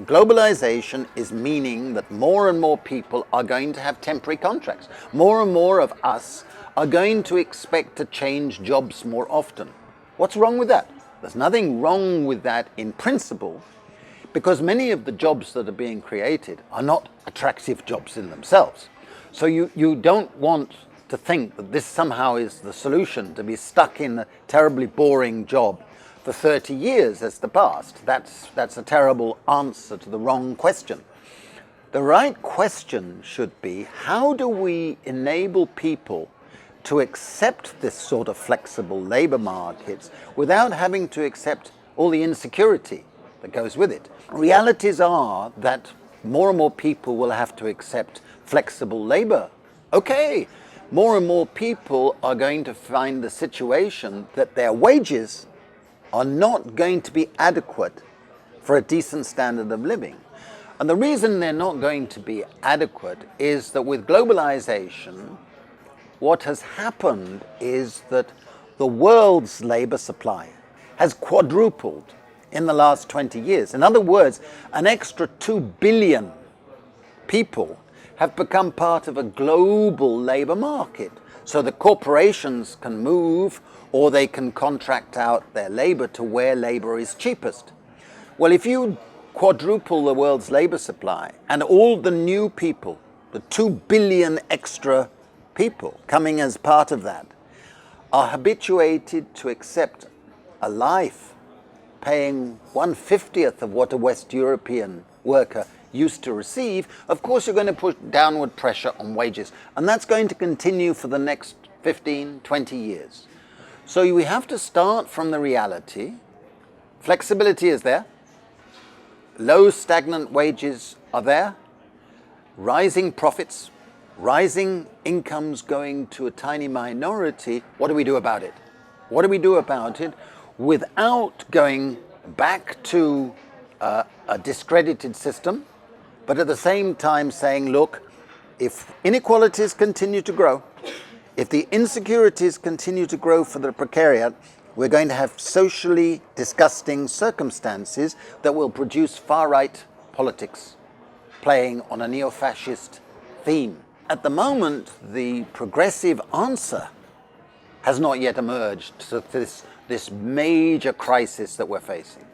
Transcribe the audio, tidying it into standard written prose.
Globalization is meaning that more and more people are going to have temporary contracts. More and more of us are going to expect to change jobs more often. What's wrong with that? There's nothing wrong with that in principle, because many of the jobs that are being created are not attractive jobs in themselves. So you don't want to think that this somehow is the solution, to be stuck in a terribly boring job for 30 years as the past. That's a terrible answer to the wrong question. The right question should be, how do we enable people to accept this sort of flexible labour markets without having to accept all the insecurity that goes with it? Realities are that more and more people will have to accept flexible labour. Okay, more and more people are going to find the situation that their wages are not going to be adequate for a decent standard of living. And the reason they're not going to be adequate is that with globalization, what has happened is that the world's labor supply has quadrupled in the last 20 years. In other words, an extra 2 billion people have become part of a global labor market. So the corporations can move, or they can contract out their labor to where labor is cheapest. Well, if you quadruple the world's labor supply and all the new people, the 2 billion extra people coming as part of that, are habituated to accept a life paying 1/50th of what a West European worker used to receive, of course you're going to put downward pressure on wages. And that's going to continue for the next 15, 20 years. So we have to start from the reality. Flexibility is there. Low stagnant wages are there. Rising profits, rising incomes going to a tiny minority. What do we do about it? What do we do about it without going back to a discredited system, but at the same time saying, look, if inequalities continue to grow, if the insecurities continue to grow for the precariat, we're going to have socially disgusting circumstances that will produce far-right politics playing on a neo-fascist theme. At the moment, the progressive answer has not yet emerged to this major crisis that we're facing.